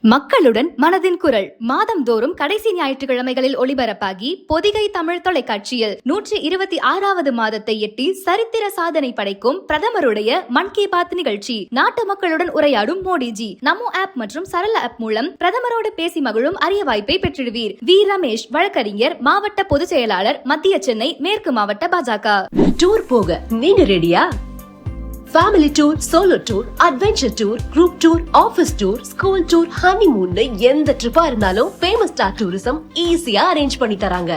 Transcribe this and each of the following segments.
மக்களுடன் மனதின் குரல் மாதந்தோறும் கடைசி ஞாயிற்றுக்கிழமைகளில் ஒளிபரப்பாகி பொதிகை தமிழ் தொலைக்காட்சியில் 126வது மாதத்தை எட்டி சரித்திர சாதனை படைக்கும் பிரதமருடைய மன் கி பாத் நிகழ்ச்சி. நாட்டு மக்களுடன் உரையாடும் மோடிஜி நமோ ஆப் மற்றும் சரள ஆப் மூலம் பிரதமரோடு பேசி மகிழும் அரிய வாய்ப்பை பெற்றிடுவீர். வி ரமேஷ், வழக்கறிஞர், மாவட்ட பொதுச் செயலாளர், மத்திய சென்னை மேற்கு மாவட்ட பாஜக. டூர் போக நீங்க ரெடியா? Family tour, solo tour, adventure tour, group tour, office tour, school tour, honeymoon எந்த ட்ரிப்பா இருந்தாலும் ஃபேமஸ் ஸ்டார் டூரிசம் ஈஸியா அரேஞ்ச் பண்ணி தராங்க.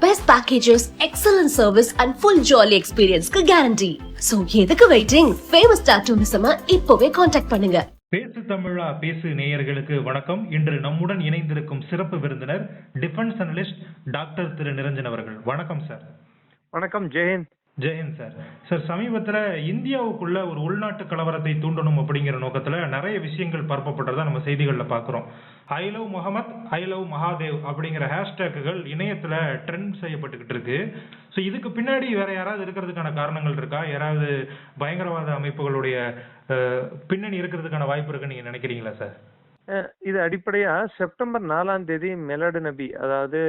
Best packages, excellent service and full jolly எக்ஸ்பீரியன்ஸ்க்கு கேரண்டி. சோ எதுக்கு வெயிட்டிங்? ஃபேமஸ் ஸ்டார் டூரிசம் இப்போவே கான்டாக்ட் பண்ணுங்க. பேசு தமிழா பேசு நேயர்களுக்கு வணக்கம். இன்று நம்முடன் இணைந்திருக்கும் சிறப்பு விருந்தினர் டிஃபென்ஸ் அனலிஸ்ட் டாக்டர் திரு நிரஞ்சன் அவர்கள். வணக்கம் சார். வணக்கம். ஜெயந்த். ஜெயந்த் சார். சார், சமீபத்தில் இந்தியாவுக்குள்ள ஒரு உள்நாட்டு கலவரத்தை தூண்டணும் அப்படிங்கிற நோக்கத்தில் நிறைய விஷயங்கள் பரப்பப்பட்டதை நம்ம செய்திகளில் பார்க்குறோம். I love Muhammad, I love Mahadev அப்படிங்கிற ஹேஷ்டேக்குகள் இணையத்தில் ட்ரெண்ட் செய்யப்பட்டுக்கிட்டு இருக்கு. ஸோ இதுக்கு பின்னாடி வேற யாராவது இருக்கிறதுக்கான காரணங்கள் இருக்கா? யாராவது பயங்கரவாத அமைப்புகளுடைய பின்னணி இருக்கிறதுக்கான வாய்ப்பு இருக்குன்னு நீங்க நினைக்கிறீங்களா சார்? இது அடிப்படையா செப்டம்பர் 4ஆம் தேதி மிலாடு நபி, அதாவது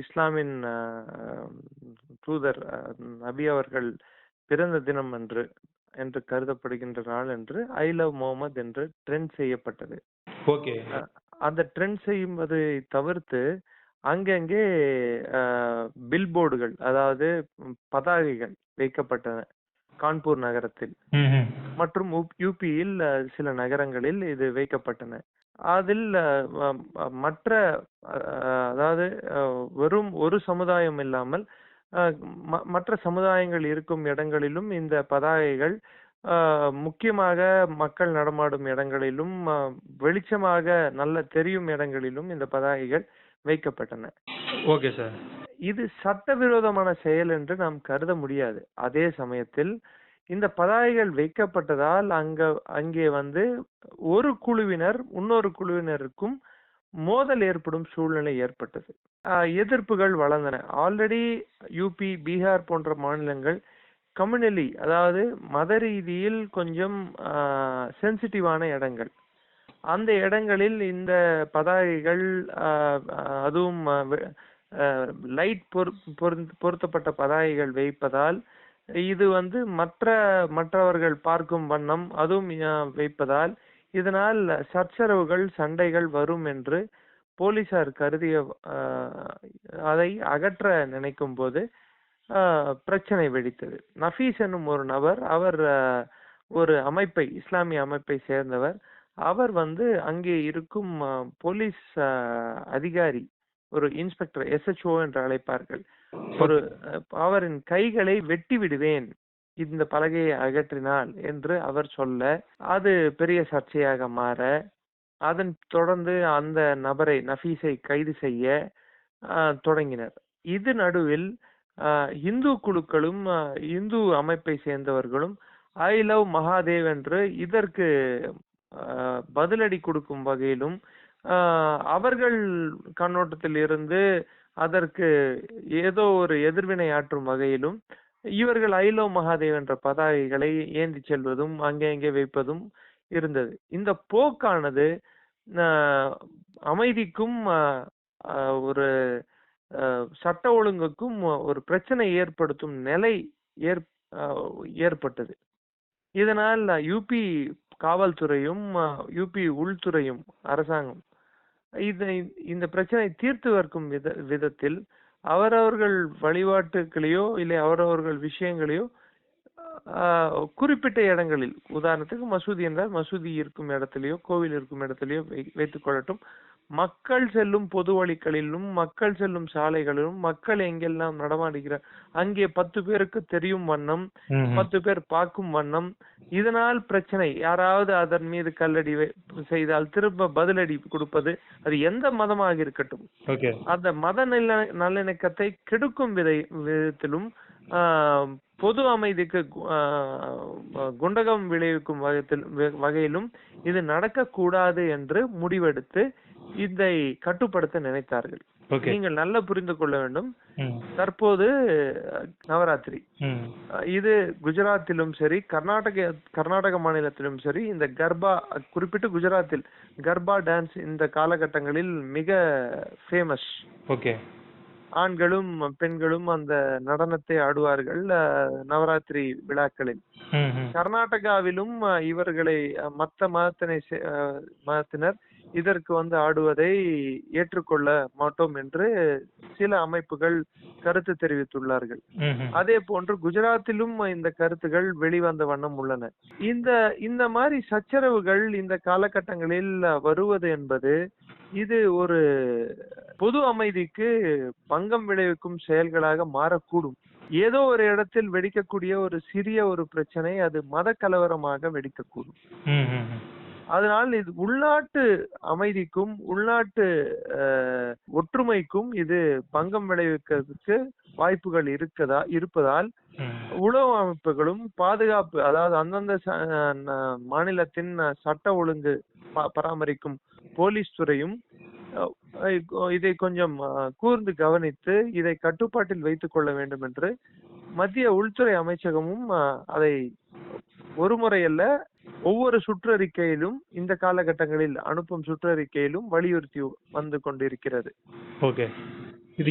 இஸ்லாமின் தூதர் நபி அவர்கள் பிறந்த தினம் என்று கருதப்படுகின்ற நாள் என்று ஐ லவ் முகமது என்று ட்ரெண்ட் செய்யப்பட்டது. ஓகே. அந்த ட்ரெண்ட் செய்வதை தவிர்த்து அங்கங்கே பில்போர்டுகள், அதாவது பதாகைகள் வைக்கப்பட்டன. கான்பூர் நகரத்தில் மற்றும் யூபியில் சில நகரங்களில் இது வைக்கப்பட்டன. அதில் மற்ற, அதாவது வெறும் ஒரு சமுதாயம் இல்லாமல் மற்ற சமுதாயங்கள் இருக்கும் இடங்களிலும் இந்த பதாகைகள், முக்கியமாக மக்கள் நடமாடும் இடங்களிலும் வெளிச்சமாக நல்ல தெரியும் இடங்களிலும் இந்த பதாகைகள் வைக்கப்பட்டன. Okay sir. இது சட்டவிரோதமான செயல் என்று நாம் கருத முடியாது. அதே சமயத்தில் இந்த பதாகைகள் வைக்கப்பட்டதால் அங்கே ஒரு குழுவினர் இன்னொரு குழுவினருக்கும் மோதல் ஏற்படும் சூழ்நிலை ஏற்பட்டது. எதிர்ப்புகள் வளர்ந்தன. ஆல்ரெடி யூபி, பீகார் போன்ற மாநிலங்கள் கம்யூனலி, அதாவது மத ரீதியில் கொஞ்சம் சென்சிட்டிவான இடங்கள். அந்த இடங்களில் இந்த பதாகைகள், அதுவும் லைட் பொருத்தப்பட்ட பதாகைகள் வைப்பதால், இது மற்றவர்கள் பார்க்கும் வண்ணம் அதுவும் வைப்பதால் இதனால் சச்சரவுகள், சண்டைகள் வரும் என்று போலீசார் கருதிய அதை அகற்ற நினைக்கும் போது பிரச்சனை வெடித்தது. நஃபீஸ் என்னும் ஒரு நபர், அவர் ஒரு அமைப்பை, இஸ்லாமிய அமைப்பை சேர்ந்தவர். அவர் அங்கே இருக்கும் போலீஸ் அதிகாரி, ஒரு இன்ஸ்பெக்டர், SHO என்று அழைப்பார்கள், அவரின் கைகளை வெட்டி விடுவேன் இந்த பலகையை அகற்றினால் என்று அவர் சொல்ல, அது பெரிய சர்ச்சையாக மாற, அதன் தொடர்ந்து அந்த நபரை, நஃபீஸை கைது செய்ய தொடங்கினர். இது நடுவில் இந்து குழுக்களும் இந்து அமைப்பை சேர்ந்தவர்களும் ஐ லவ் மகாதேவ் என்று இதற்கு பதிலடி கொடுக்கும் வகையிலும், அவர்கள் கண்ணோட்டத்தில் இருந்து அதற்கு ஏதோ ஒரு எதிர்வினை ஆற்றும் வகையிலும் இவர்கள் ஐ லவ் மகாதேவ் என்ற பதாகைகளை ஏந்தி செல்வதும் அங்கே வைப்பதும் இருந்தது. இந்த போக்கானது அமைதிக்கும் ஒரு சட்ட ஒழுங்குக்கும் ஒரு பிரச்சனை ஏற்படுத்தும் நிலை ஏற்பட்டது. இதனால் யூபி காவல்துறையும் யூபி உள்துறையும் அரசாங்கம் இந்த பிரச்சனை தீர்த்து வைக்கும் விதத்தில் அவரவர்கள் வழிபாட்டுகளையோ இல்லை அவரவர்கள் விஷயங்களையோ குறிப்பிட்ட இடங்களில், உதாரணத்துக்கு மசூதி என்றால் மசூதி இருக்கும் இடத்திலேயோ கோவில் இருக்கும் இடத்திலேயோ வைத்துக் கொள்ளட்டும். மக்கள் செல்லும் பொது வழிகளிலும், மக்கள் செல்லும் சாலைகளிலும், மக்கள் எங்கெல்லாம் நடமாடுகிறார் அங்கே 10 பேருக்கு தெரியும் வண்ணம், 10 பேர் பார்க்கும் வண்ணம். இதனால் பிரச்சனை, யாராவது அதன் மீது கல்லடி செய்தால் திரும்ப பதிலடி கொடுப்பது, அது எந்த மதமாக இருக்கட்டும், அந்த மத நல்லிணக்கத்தை கெடுக்கும் விதத்திலும் பொது அமைதிக்கு குண்டகம் விளைவிக்கும் வகையிலும் இது நடக்கக்கூடாது என்று முடிவெடுத்து இதை கட்டுப்படுத்த நினைத்தார்கள். ஓகே. நீங்கள் நல்லா புரிந்து கொள்ள வேண்டும். ம். தற்போது நவராத்திரி ம். இது குஜராத்திலும் சரி, கர்நாடக மாநிலத்திலும் சரி, இந்த கர்பா, குறிப்பிட்டு குஜராத்தில் கர்பா டான்ஸ் இந்த காலகட்டங்களில் மிக ஃபேமஸ். ஓகே. ஆண்களும் பெண்களும் அந்த நடனத்தை ஆடுவார்கள் நவராத்திரி விழாக்களில். ம். ம். கர்நாடகாவிலும் இவர்களை மத்த மதத்தினர் இதற்கு ஆடுவதை ஏற்றுக்கொள்ள மாட்டோம் என்று சில அமைப்புகள் கருத்து தெரிவித்துள்ளார்கள். ம். ம். அதே போன்று குஜராத்திலும் இந்த கருத்துகள் வெளிவந்த வண்ணம் உள்ளன. இந்த மாதிரி சச்சரவுகள் இந்த காலகட்டங்களில் வருவது என்பது இது ஒரு பொது அமைதிக்கு பங்கம் விளைவிக்கும் செயல்களாக மாறக்கூடும். ஏதோ ஒரு இடத்தில் வெடிக்கக்கூடிய ஒரு சிறிய ஒரு பிரச்சனை அது மத கலவரமாக வெடிக்கக்கூடும். ம். ம். ம். அதனால் இது உள்நாட்டு அமைதிக்கும் உள்நாட்டு ஒற்றுமைக்கும் இது பங்கம் விளைவிக்கிறதுக்கு வாய்ப்புகள் இருப்பதால் ம். உளவு அமைப்புகளும் பாதுகாப்பு, அதாவது அந்தந்த மாநிலத்தின் சட்ட ஒழுங்கு பராமரிக்கும் போலீஸ் துறையும் இதை கொஞ்சம் கூர்ந்து கவனித்து இதை கட்டுப்பாட்டில் வைத்துக் கொள்ள வேண்டும் என்று மத்திய உள்துறை அமைச்சகமும் அதை ஒருமுறை அல்ல ஒவ்வொரு சுற்றறிக்கையிலும் இந்த காலகட்டங்களில் அனுப்பும் சுற்றறிக்கையிலும் வலியுறுத்தி வந்து கொண்டிருக்கிறது. ஓகே. இது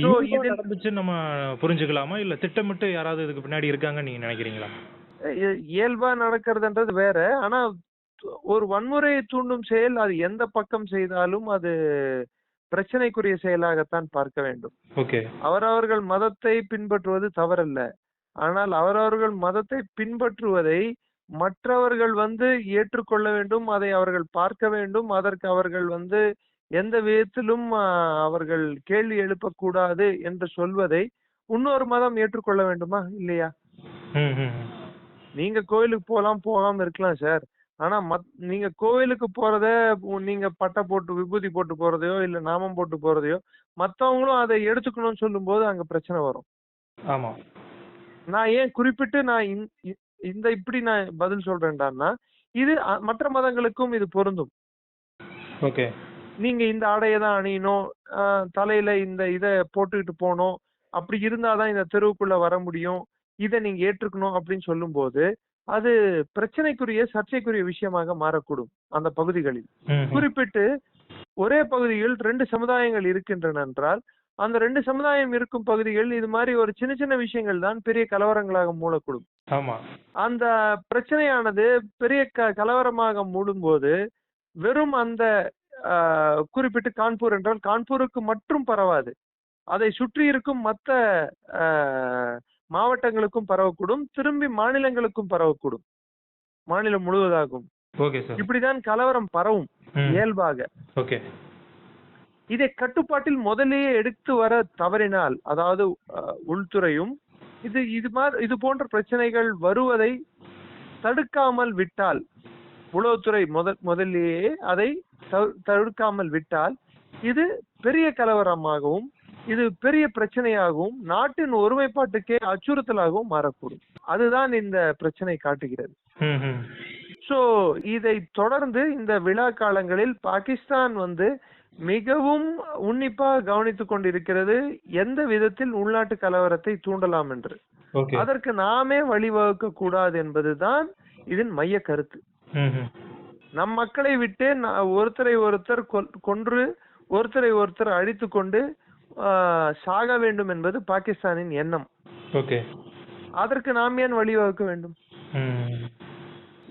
நடந்துச்சு நம்ம புரிஞ்சுக்கலாமா, இல்ல திட்டமிட்டு யாராவது இதுக்கு பின்னாடி இருக்காங்க நீங்க நினைக்கிறீங்களா? இயல்பா நடக்கிறதுன்றது வேற. ஆனா ஒரு வன்முறையை தூண்டும் செயல் அது எந்த பக்கம் செய்தாலும் அது பிரச்சனைக்குரிய செயலாகத்தான் பார்க்க வேண்டும். ஓகே. அவரவர்கள் மதத்தை பின்பற்றுவது தவறல்ல. ஆனால் அவரவர்கள் மதத்தை பின்பற்றுவதை மற்றவர்கள் ஏற்றுக்கொள்ள வேண்டும், அதை அவர்கள் பார்க்க வேண்டும், அதற்கு அவர்கள் எந்த விதத்திலும் அவர்கள் கேள்வி எழுப்பக்கூடாது என்று சொல்வதை இன்னொரு மதம் ஏற்றுக்கொள்ள வேண்டுமா இல்லையா? நீங்க கோயிலுக்கு போகாம இருக்கலாம் சார். ஆனா நீங்க கோவிலுக்கு போறத நீங்க பட்டை போட்டு விபூதி போட்டு போறதையோ இல்ல நாமம் போட்டு போறதையோ மத்தவங்களும் அதை எடுத்துக்கணும்னு சொல்லும் போது அங்க பிரச்சனை வரும். ஆமா. நான் ஏன் குறிப்பிட்டு இப்படி நான் பதில் சொல்றேன்டான்னா இது மற்ற மதங்களுக்கும் இது பொருந்தும். ஓகே. நீங்க இந்த ஆடையை தான் அணியணும், தலையில இந்த இதை போட்டுக்கிட்டு போகணும், அப்படி இருந்தாதான் இந்த தெருவுக்குள்ள வர முடியும், இதை நீங்க ஏற்றுக்கணும் அப்படின்னு சொல்லும் போது அது பிரச்சனைக்குரிய சர்ச்சைக்குரிய விஷயமாக மாறக்கூடும் அந்த பகுதிகளில். குறிப்பிட்டு ஒரே பகுதியில் 2 சமுதாயங்கள் இருக்கின்றன என்றால் அந்த 2 சமுதாயம் இருக்கும் பகுதிகள் இது மாதிரி ஒரு சின்ன சின்ன விஷயங்கள் தான் பெரிய கலவரங்களாக மூடக்கூடும். ஆமா. அந்த பிரச்சனையானது பெரிய கலவரமாக மூடும்போது வெறும் அந்த குறிப்பிட்டு கான்பூர் என்றால் கான்பூருக்கு மட்டும் பரவாது, அதை சுற்றி இருக்கும் மற்ற மாவட்டங்களுக்கும் பரவக்கூடும், திரும்பி மாநிலங்களுக்கும் பரவக்கூடும், மாநிலம் முழுவதாகும். இப்படிதான் கலவரம் பரவும் இயல்பாக. ஓகே. இதை கட்டுப்பாட்டில் முதலேயே எடுத்து வர தவறினால், அதாவது உள்துறையும் இது போன்ற பிரச்சனைகள் வருவதை தடுக்காமல் விட்டால், உளவுத்துறை முதலிலேயே அதை தடுக்காமல் விட்டால் இது பெரிய கலவரமாகவும் இது பெரிய பிரச்சனையாகவும் நாட்டின் ஒருமைப்பாட்டுக்கே அச்சுறுத்தலாகவும் மாறக்கூடும். அதுதான் இந்த பிரச்சனை காட்டுகிறது. சோ இதை தொடர்ந்து இந்த விழா காலங்களில் பாகிஸ்தான் மிகவும் உன்னிப்பாக கவனித்துக் கொண்டிருக்கிறது எந்த விதத்தில் உள்நாட்டு கலவரத்தை தூண்டலாம் என்று. அதற்கு நாமே வழிவகுக்க கூடாது என்பதுதான் இதன் மைய கருத்து. நம் மக்களை விட்டு ஒருத்தரை ஒருத்தர் கொன்று ஒருத்தரை ஒருத்தர் அழித்து கொண்டு சாக வேண்டும் என்பது பாகிஸ்தானின் எண்ணம். அதற்கு நாம் ஏன் வழிவகுக்க வேண்டும்?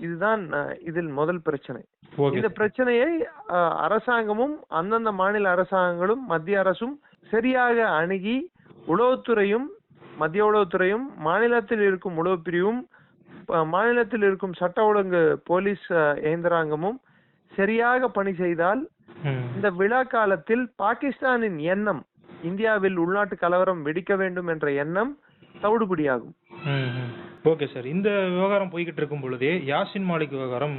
இதுதான் இதில் முதல் பிரச்சனை. இந்த பிரச்சனையை அரசாங்கமும் அந்தந்த மாநில அரசாங்கங்களும் மத்திய அரசும் சரியாக அணுகி உளவுத்துறையும் மத்திய உளவுத்துறையும் மாநிலத்தில் இருக்கும் உளவு பிரிவும் மாநிலத்தில் இருக்கும் சட்ட ஒழுங்கு போலீஸ் இயந்திராங்கமும் சரியாக பணி செய்தால் இந்த விழா காலத்தில் பாகிஸ்தானின் எண்ணம் இந்தியாவில் உள்நாட்டு கலவரம் வெடிக்க வேண்டும் என்ற எண்ணம் தவிடுபடியாகும். Okay sir. இந்த விவகாரம் போய்கிட்டு இருக்கும் பொழுதே யாசின் மாலிக் விவகாரம்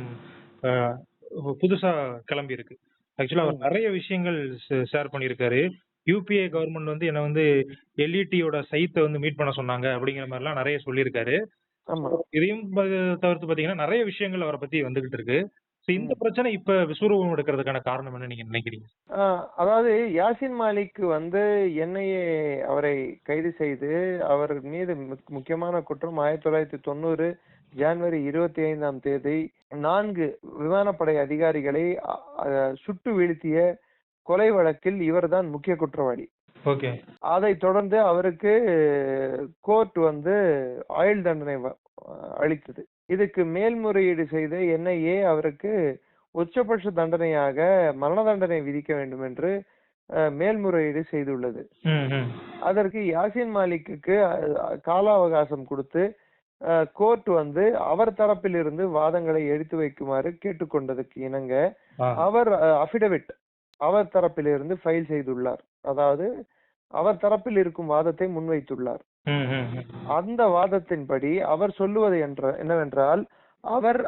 புதுசா கிளம்பி இருக்கு. ஆக்சுவலா அவர் நிறைய விஷயங்கள் ஷேர் பண்ணியிருக்காரு. யூபிஏ கவர்மெண்ட் என்ன எல்இடியோட சைத்தை மீட் பண்ண சொன்னாங்க அப்படிங்கிற மாதிரி எல்லாம் நிறைய சொல்லியிருக்காரு. இதையும் தவிர்த்து பாத்தீங்கன்னா நிறைய விஷயங்கள் அவரை பத்தி வந்துகிட்டு இருக்கு. இந்த பிரச்சனை இப்ப விஸ்வரூபம் எடுக்கிறதுக்கான காரணம் என்ன நீங்க நினைக்கிறீங்க? அதாவது யாசின் மாலிக் என்ஐஏ அவரை கைது செய்து அவர் மீது முக்கியமான குற்றம் 1990 ஜனவரி 25ஆம் தேதி 4 விமானப்படை அதிகாரிகளை சுட்டு வீழ்த்திய கொலை வழக்கில் இவர்தான் முக்கிய குற்றவாளி. ஓகே. அதை தொடர்ந்து அவருக்கு கோர்ட் ஆயுள் தண்டனை அளித்தது. இதுக்கு மேல்முறையீடு செய்த என்ஐஏ அவருக்கு உச்சபட்ச தண்டனையாக மரண தண்டனை விதிக்க வேண்டும் என்று மேல்முறையீடு செய்துள்ளது. அதற்கு யாசின் மாலிக்கு கால அவகாசம் கொடுத்து கோர்ட் அவர் தரப்பில் இருந்து வாதங்களை எடுத்து வைக்குமாறு கேட்டுக்கொண்டதுக்கு இணங்க அவர் அபிடவிட் அவர் தரப்பில் இருந்து ஃபைல் செய்துள்ளார். அதாவது அவர் தரப்பில் இருக்கும் வாதத்தை முன்வைத்துள்ளார். அந்த வாதத்தின்படி அவர் சொல்லுவது என்னவென்றால், அவர்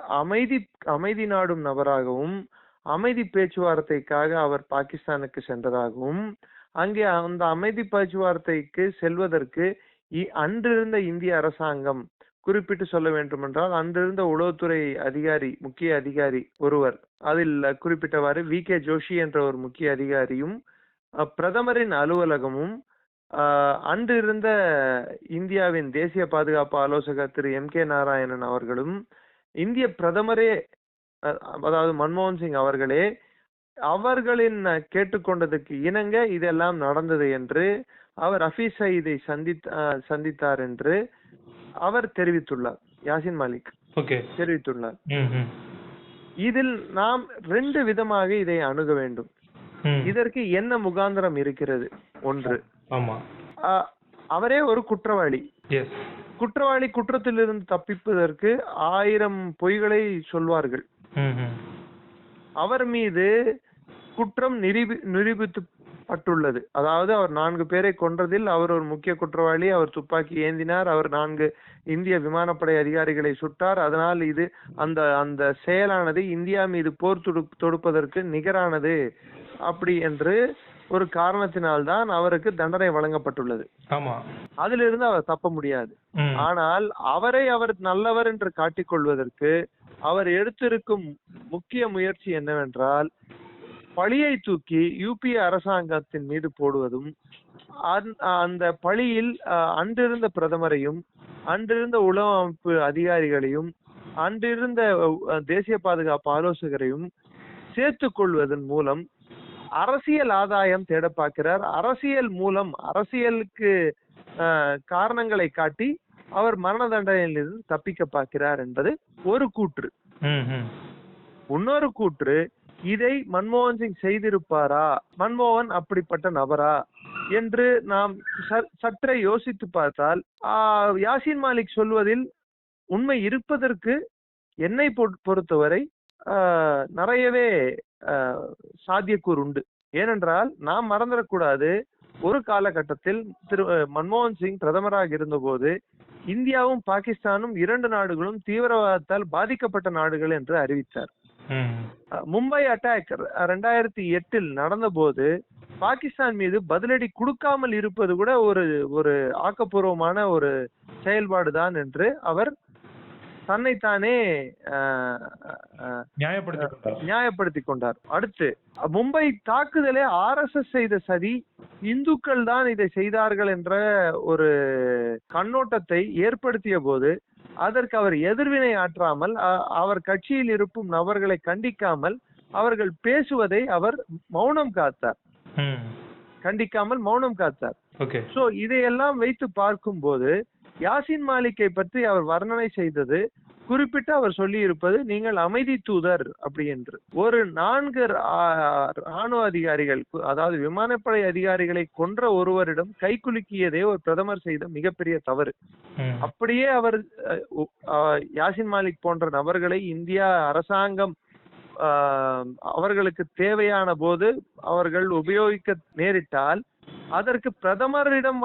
அமைதி நாடும் நபராகவும் அமைதி பேச்சுவார்த்தைக்காக அவர் பாகிஸ்தானுக்கு சென்றதாகவும் அங்கே அந்த அமைதி பேச்சுவார்த்தைக்கு செல்வதற்கு அன்றிருந்த இந்திய அரசாங்கம், குறிப்பிட்டு சொல்ல வேண்டும் என்றால் அன்றிருந்த உளவுத்துறை முக்கிய அதிகாரி ஒருவர், அதில் குறிப்பிட்டவாறு VK ஜோஷி என்ற ஒரு முக்கிய அதிகாரியும் பிரதமரின் அலுவலகமும் அன்றிருந்த இந்தியாவின் தேசிய பாதுகாப்பு ஆலோசகர் திரு MK நாராயணன் அவர்களும் இந்திய பிரதமரே அதாவது மன்மோகன் சிங் அவர்களே அவர்களின் கேட்டுக்கொண்டதுக்கு இணங்க இதெல்லாம் நடந்தது என்று அவர் ஹஃபீஸ் சயீதை சந்தித்தார் என்று அவர் தெரிவித்துள்ளார். யாசின் மாலிக் தெரிவித்துள்ளார். இதில் நாம் 2 விதமாக இதை அணுக வேண்டும். இதற்கு என்ன முகாந்திரம் இருக்கிறது? ஒன்று, அவரே ஒரு குற்றவாளி. குற்றத்திலிருந்து தப்பிப்பதற்கு 1000 பொய்களை சொல்வார்கள். அவர் மீது குற்றம் நிரூபிக்கப்பட்டுள்ளது. அதாவது அவர் 4 பேரை கொன்றதில் அவர் ஒரு முக்கிய குற்றவாளி. அவர் துப்பாக்கி ஏந்தினார். அவர் 4 இந்திய விமானப்படை அதிகாரிகளை சுட்டார். அதனால் இது அந்த செயலானது இந்தியா மீது போர் தொடுப்பதற்கு நிகரானது அப்படி என்று ஒரு காரணத்தினால்தான் அவருக்கு தண்டனை வழங்கப்பட்டுள்ளது. அதிலிருந்து அவர் தப்ப முடியாது. ஆனால் அவர் நல்லவர் என்று காட்டிக்கொள்வதற்கு அவர் எடுத்திருக்கும் முக்கிய முயற்சி என்னவென்றால், பழியை தூக்கி UPA அரசாங்கத்தின் மீது போடுவதும், அந்த பழியில் அன்றிருந்த பிரதமரையும் அன்றிருந்த உளவு அமைப்பு அதிகாரிகளையும் அன்றிருந்த தேசிய பாதுகாப்பு ஆலோசகரையும் சேர்த்துக் கொள்வதன் மூலம் அரசியல் ஆதாயம் தேட பார்க்கிறார். அரசியலுக்கு காரணங்களை காட்டி அவர் மரண தண்டனையிலிருந்து தப்பிக்க பார்க்கிறார் என்பது ஒரு கூற்று. இன்னொரு கூற்று, இதை மன்மோகன் சிங் செய்திருப்பாரா, மன்மோகன் அப்படிப்பட்ட நபரா என்று நாம் சற்றே யோசித்து பார்த்தால் யாசின் மாலிக் சொல்வதில் உண்மை இருப்பதற்கு என்னை பொறுத்தவரை நிறையவே சாத்தியக்கூறு உண்டு. ஏனென்றால் நாம் மறந்துடக்கூடாது, ஒரு காலகட்டத்தில் மன்மோகன் சிங் பிரதமராக இருந்தபோது இந்தியாவும் பாகிஸ்தானும் 2 நாடுகளும் தீவிரவாதத்தால் பாதிக்கப்பட்ட நாடுகள் என்று அறிவித்தார். மும்பை அட்டாக் 2008 நடந்த போது பாகிஸ்தான் மீது பதிலடி கொடுக்காமல் இருப்பது கூட ஒரு ஆக்கப்பூர்வமான ஒரு செயல்பாடுதான் என்று அவர் தன்னைத்தானே நியாயப்படுத்திக் கொண்டார். அடுத்து, மும்பை தாக்குதலை RSS செய்த சதி, இந்துக்கள் தான் இதை செய்தார்கள் என்ற ஒரு கண்ணோட்டத்தை ஏற்படுத்திய போது அதற்கு அவர் எதிர்வினை ஆற்றாமல், அவர் கட்சியில் இருக்கும் நபர்களை கண்டிக்காமல் அவர்கள் பேசுவதை அவர் மௌனம் காத்தார். சோ இதையெல்லாம் வைத்து பார்க்கும் போது யாசின் மாலிக்கை பற்றி அவர் வர்ணனை செய்தது, குறிப்பிட்டு அவர் சொல்லி இருப்பது, நீங்கள் அமைதி தூதர் அப்படி என்று. ஒரு 4 ராணுவ அதிகாரிகள், அதாவது விமானப்படை அதிகாரிகளை கொன்ற ஒருவரிடம் கைகுலுக்கியதே ஒரு பிரதமர் செய்த மிகப்பெரிய தவறு. அப்படியே அவர் யாசின் மாலிக் போன்ற நபர்களை இந்தியா அரசாங்கம் அவர்களுக்கு தேவையான போது அவர்கள் உபயோகிக்க நேரிட்டால் அதற்கு பிரதமரிடம்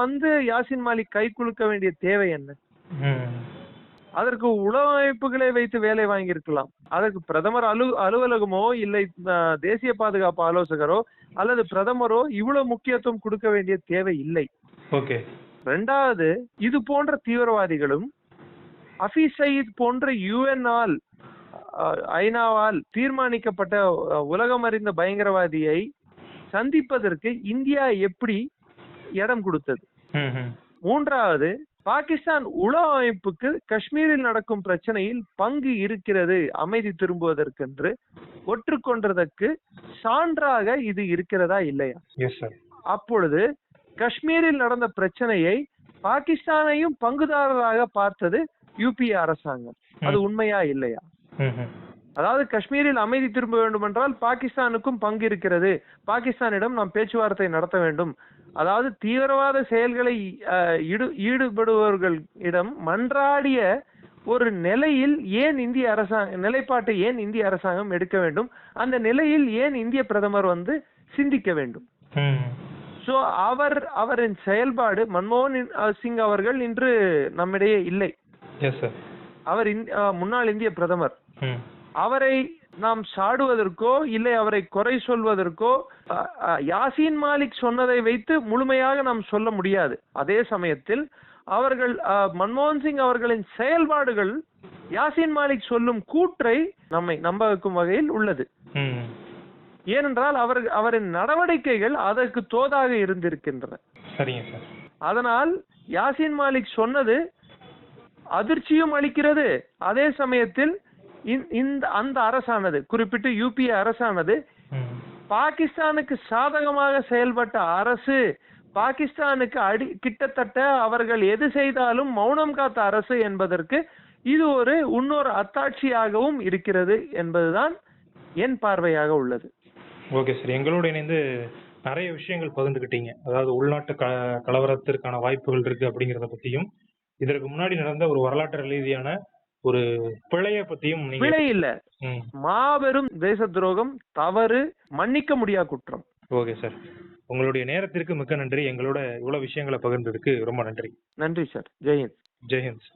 யாசின் மாலிக் கை குலுக்க வேண்டிய தேவை என்ன? அதற்கு உளவு அமைப்புகளை வைத்து வேலை வாங்கியிருக்கலாம். அதற்கு பிரதமர் அலுவலகமோ இல்லை தேசிய பாதுகாப்பு ஆலோசகரோ அல்லது பிரதமரோ இவ்வளவு முக்கியத்துவம் கொடுக்க வேண்டிய தேவை இல்லை. 2வது, இது போன்ற தீவிரவாதிகளும் ஹஃபீஸ் சயீத் போன்ற UN ஐநாவால் தீர்மானிக்கப்பட்ட உலகம் அறிந்த பயங்கரவாதியை சந்திப்பதற்கு இந்தியா எப்படி இடம் கொடுத்தது? மூன்றாவது, பாகிஸ்தான் உளவு அமைப்புக்கு காஷ்மீரில் நடக்கும் பிரச்சனையில் பங்கு இருக்கிறது அமைதி திரும்புவதற்கென்று ஒற்றுக்கொண்டதற்கு சான்றாக இது இருக்கிறதா இல்லையா? அப்பொழுது காஷ்மீரில் நடந்த பிரச்சனையை பாகிஸ்தானையும் பங்குதாரராக பார்த்தது யூபிஏ அரசாங்கம். அது உண்மையா இல்லையா? அதாவது காஷ்மீரில் அமைதி திரும்ப வேண்டும் என்றால் பாகிஸ்தானுக்கும் பங்கு இருக்கிறது, பாகிஸ்தானிடம் நாம் பேச்சுவார்த்தை நடத்த வேண்டும். அதாவது தீவிரவாத செயல்களை ஈடுபடுபவர்களிடம் மன்றாடிய ஒரு நிலையில் ஏன் இந்திய நிலைப்பாட்டை ஏன் இந்திய அரசாங்கம் எடுக்க வேண்டும்? அந்த நிலையில் ஏன் இந்திய பிரதமர் சிந்திக்க வேண்டும்? சோ அவரின் செயல்பாடு, மன்மோகன் சிங் அவர்கள் இன்று நம்மிடையே இல்லை. அவர் முன்னாள் இந்திய பிரதமர். அவரை நாம் சாடுவதற்கோ இல்லை அவரை குறை சொல்வதற்கோ யாசின் மாலிக் சொன்னதை வைத்து முழுமையாக நாம் சொல்ல முடியாது. அதே சமயத்தில் அவர்கள் மன்மோகன் சிங் அவர்களின் செயல்பாடுகள் யாசின் மாலிக் சொல்லும் கூற்றை நம்மை நம்ப வைக்கும் வகையில் உள்ளது. ஏனென்றால் அவரின் நடவடிக்கைகள் அதற்கு தோதாக இருந்திருக்கின்றன. அதனால் யாசின் மாலிக் சொன்னது அதிர்ச்சியும் அளிக்கிறது. அதே சமயத்தில் அந்த அரசானது, குறிப்பிட்டு யூபிஏ அரசானது, பாகிஸ்தானுக்கு சாதகமாக செயல்பட்ட அரசு, பாகிஸ்தானுக்கு கிட்டத்தட்ட அவர்கள் எது செய்தாலும் மௌனம் காத்த அரசு என்பதற்கு இது இன்னொரு அத்தாட்சியாகவும் இருக்கிறது என்பதுதான் என் பார்வையாக உள்ளது. ஓகே சார், எங்களோட இணைந்து நிறைய விஷயங்கள் பகிர்ந்துக்கிட்டீங்க. அதாவது உள்நாட்டு கலவரத்திற்கான வாய்ப்புகள் இருக்கு அப்படிங்கறத பத்தியும், இதற்கு முன்னாடி நடந்த ஒரு வரலாற்று ரீதியான ஒரு பிழைய பத்தியும். பிழை இல்ல, மாபெரும் தேச துரோகம், தவறு, மன்னிக்க முடியாத குற்றம். ஓகே சார், உங்களுடைய நேரத்திற்கு மிக்க நன்றி. எங்களோட இவ்வளவு விஷயங்களை பகிர்ந்ததுக்கு ரொம்ப நன்றி. நன்றி சார். ஜெய்ஹிந்த். ஜெய்ஹிந்த்.